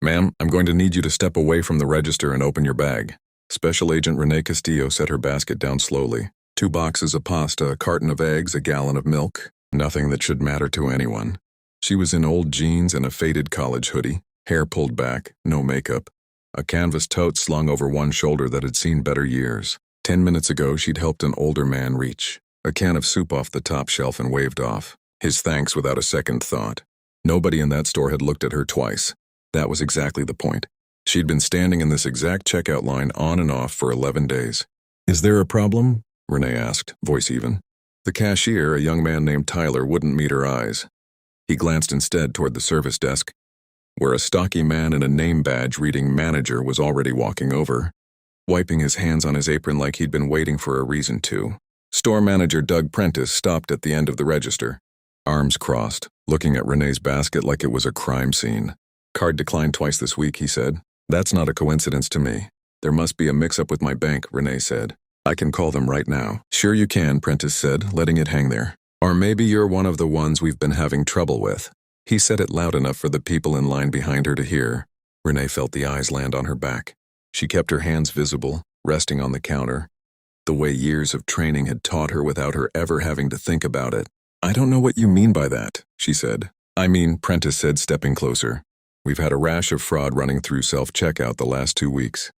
"Ma'am, I'm going to need you to step away from the register and open your bag." Special Agent Renee Castillo set her basket down slowly. 2 boxes of pasta, a carton of eggs, a gallon of milk. Nothing that should matter to anyone. She was in old jeans and a faded college hoodie, hair pulled back, no makeup. A canvas tote slung over one shoulder that had seen better years. 10 minutes ago, she'd helped an older man reach a can of soup off the top shelf and waved off his thanks without a second thought. Nobody in that store had looked at her twice. That was exactly the point. She'd been standing in this exact checkout line on and off for 11 days. "Is there a problem?" Renee asked, voice even. The cashier, a young man named Tyler, wouldn't meet her eyes. He glanced instead toward the service desk, where a stocky man in a name badge reading manager was already walking over, wiping his hands on his apron like he'd been waiting for a reason to. Store manager Doug Prentice stopped at the end of the register, arms crossed, looking at Renee's basket like it was a crime scene. "Card declined twice this week," he said. "That's not a coincidence to me. There must be a mix-up with my bank," Renee said. "I can call them right now." "Sure you can," Prentice said, letting it hang there. "Or maybe you're one of the ones we've been having trouble with." He said it loud enough for the people in line behind her to hear. Renee felt the eyes land on her back. She kept her hands visible, resting on the counter, the way years of training had taught her without her ever having to think about it. "I don't know what you mean by that," she said. "I mean," Prentice said, stepping closer. "We've had a rash of fraud running through self-checkout the last 2 weeks.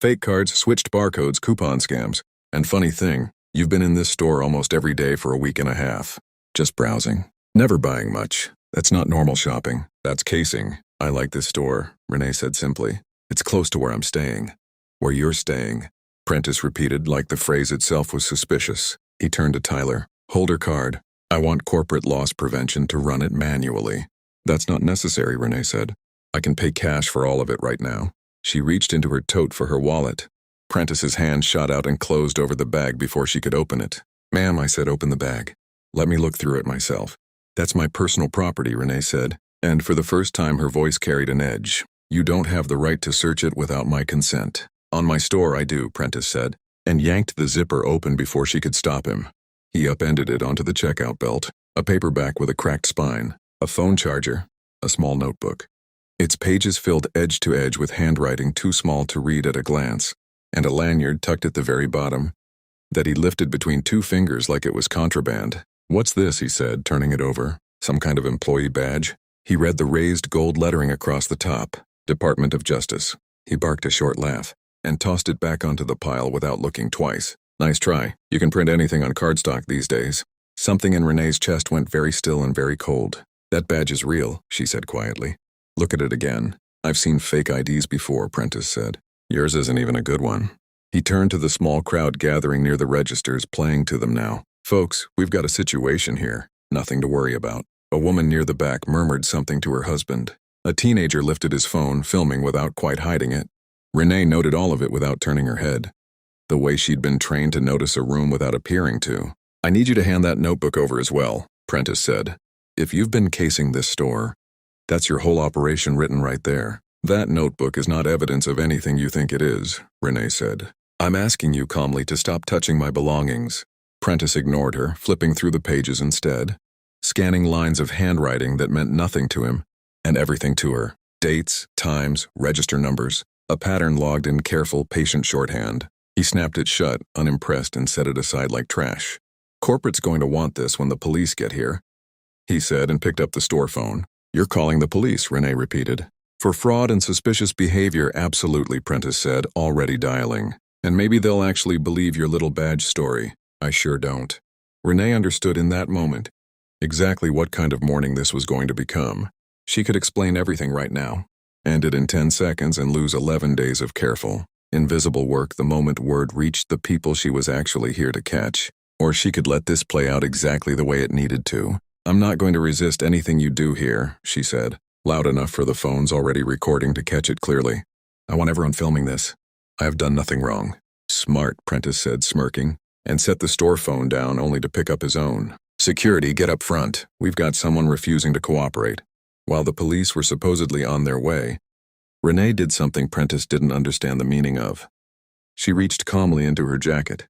Fake cards, switched barcodes, coupon scams. And funny thing, you've been in this store almost every day for a week and a half. Just browsing. Never buying much. That's not normal shopping. That's casing." "I like this store," Renee said simply. "It's close to where I'm staying." "Where you're staying," Prentice repeated like the phrase itself was suspicious. He turned to Tyler. "Hold her card. I want corporate loss prevention to run it manually." "That's not necessary," Renee said. "I can pay cash for all of it right now." She reached into her tote for her wallet. Prentice's hand shot out and closed over the bag before she could open it. "Ma'am," I said, "open the bag. Let me look through it myself." "That's my personal property," Renee said, and for the first time her voice carried an edge. "You don't have the right to search it without my consent." "On my store I do," Prentice said, and yanked the zipper open before she could stop him. He upended it onto the checkout belt, a paperback with a cracked spine, a phone charger, a small notebook. Its pages filled edge to edge with handwriting too small to read at a glance, and a lanyard tucked at the very bottom that he lifted between 2 fingers like it was contraband. "What's this?" he said, turning it over. "Some kind of employee badge?" He read the raised gold lettering across the top, Department of Justice. He barked a short laugh and tossed it back onto the pile without looking twice. "Nice try. You can print anything on cardstock these days." Something in Renee's chest went very still and very cold. "That badge is real," she said quietly. "Look at it again." "I've seen fake IDs before," Prentice said. "Yours isn't even a good one." He turned to the small crowd gathering near the registers, playing to them now. "Folks, we've got a situation here. Nothing to worry about." A woman near the back murmured something to her husband. A teenager lifted his phone, filming without quite hiding it. Renee noted all of it without turning her head, the way she'd been trained to notice a room without appearing to. "I need you to hand that notebook over as well," Prentice said. "If you've been casing this store, that's your whole operation written right there." "That notebook is not evidence of anything you think it is," Renee said. "I'm asking you calmly to stop touching my belongings." Prentice ignored her, flipping through the pages instead, scanning lines of handwriting that meant nothing to him, and everything to her. Dates, times, register numbers, a pattern logged in careful, patient shorthand. He snapped it shut, unimpressed, and set it aside like trash. "Corporate's going to want this when the police get here," he said, and picked up the store phone. "You're calling the police," Renee repeated. "For fraud and suspicious behavior, absolutely," Prentice said, already dialing. "And maybe they'll actually believe your little badge story. I sure don't." Renee understood in that moment exactly what kind of morning this was going to become. She could explain everything right now, end it in 10 seconds and lose 11 days of careful, invisible work the moment word reached the people she was actually here to catch. Or she could let this play out exactly the way it needed to. "I'm not going to resist anything you do here," she said, loud enough for the phones already recording to catch it clearly. "I want everyone filming this. I have done nothing wrong." "Smart," Prentice said, smirking, and set the store phone down only to pick up his own. "Security, get up front. We've got someone refusing to cooperate." While the police were supposedly on their way, Renee did something Prentice didn't understand the meaning of. She reached calmly into her jacket,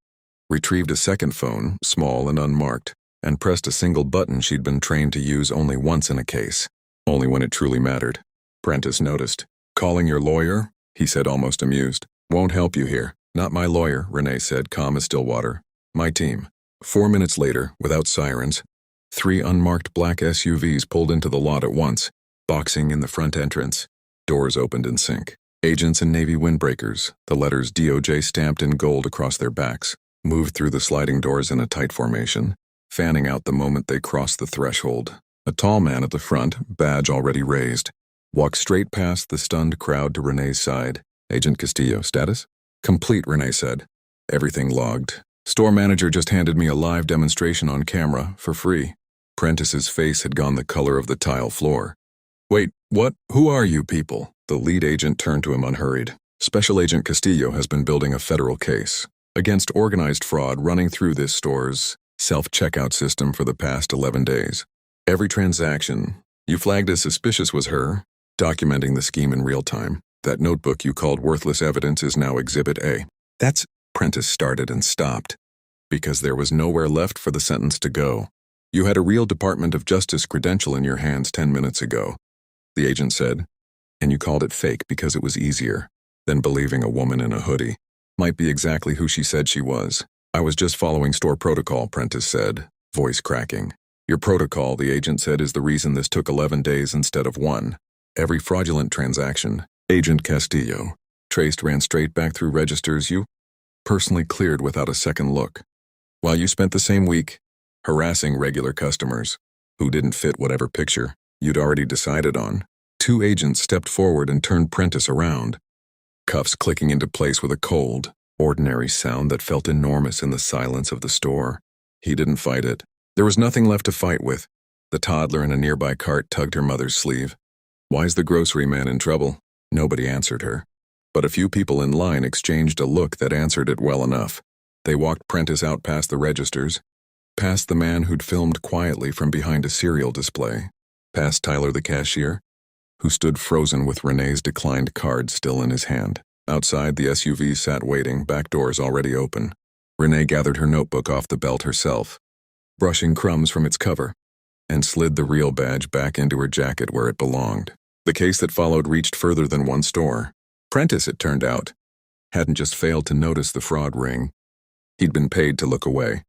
retrieved a second phone, small and unmarked, and pressed a single button she'd been trained to use only once in a case, only when it truly mattered. Prentice noticed Calling your lawyer? He said, almost amused. Won't help you here. Not my lawyer, Renee said, calm as still water. My team. 4 minutes later, without sirens, 3 unmarked black SUVs pulled into the lot at once, boxing in the front entrance. Doors opened in sync. Agents in Navy windbreakers, the letters DOJ stamped in gold across their backs, moved through the sliding doors in a tight formation, fanning out the moment they crossed the threshold. A tall man at the front, badge already raised, walked straight past the stunned crowd to Renee's side. Agent Castillo, status? Complete, Renee said. Everything logged. Store manager just handed me a live demonstration on camera, for free. Prentice's face had gone the color of the tile floor. Wait, what? Who are you people? The lead agent turned to him unhurried. Special Agent Castillo has been building a federal case against organized fraud running through this store's self-checkout system for the past 11 days. Every transaction you flagged as suspicious was her, documenting the scheme in real time. That notebook you called worthless evidence is now Exhibit A. That's Prentice started and stopped, because there was nowhere left for the sentence to go. You had a real Department of Justice credential in your hands 10 minutes ago, the agent said, and you called it fake because it was easier than believing a woman in a hoodie might be exactly who she said she was. I was just following store protocol, Prentice said, voice cracking. Your protocol, the agent said, is the reason this took 11 days instead of 1. Every fraudulent transaction, Agent Castillo traced ran straight back through registers you personally cleared without a second look, while you spent the same week harassing regular customers who didn't fit whatever picture you'd already decided on. 2 agents stepped forward and turned Prentice around, cuffs clicking into place with a cold, ordinary sound that felt enormous in the silence of the store. He didn't fight it. There was nothing left to fight with. The toddler in a nearby cart tugged her mother's sleeve. Why's the grocery man in trouble? Nobody answered her, but a few people in line exchanged a look that answered it well enough. They walked Prentice out past the registers, past the man who'd filmed quietly from behind a cereal display, past Tyler the cashier, who stood frozen with Renee's declined card still in his hand. Outside, the SUV sat waiting, back doors already open. Renee gathered her notebook off the belt herself, brushing crumbs from its cover, and slid the real badge back into her jacket where it belonged. The case that followed reached further than one store. Prentice, it turned out, hadn't just failed to notice the fraud ring. He'd been paid to look away,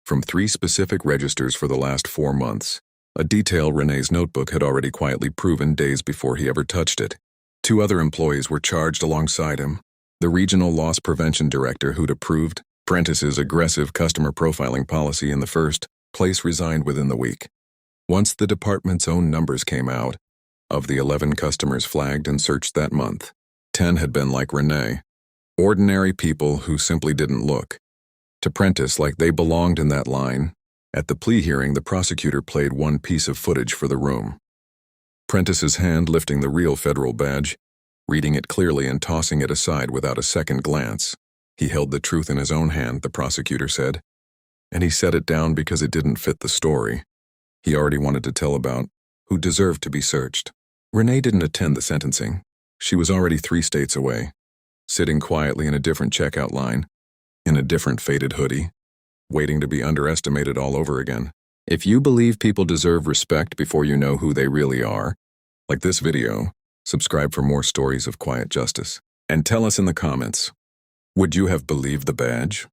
from 3 specific registers for the last 4 months. A detail Renee's notebook had already quietly proven days before he ever touched it. 2 other employees were charged alongside him. The regional loss prevention director who'd approved Prentice's aggressive customer profiling policy in the first place resigned within the week. Once the department's own numbers came out, of the 11 customers flagged and searched that month, 10 had been like Renee, ordinary people who simply didn't look to Prentice like they belonged in that line. At the plea hearing, the prosecutor played one piece of footage for the room. Prentice's hand lifting the real federal badge, reading it clearly and tossing it aside without a second glance. He held the truth in his own hand, the prosecutor said, and he set it down because it didn't fit the story he already wanted to tell about who deserved to be searched. Renee didn't attend the sentencing. She was already 3 states away, sitting quietly in a different checkout line, in a different faded hoodie, waiting to be underestimated all over again. If you believe people deserve respect before you know who they really are, like this video, subscribe for more stories of quiet justice. And tell us in the comments, would you have believed the badge?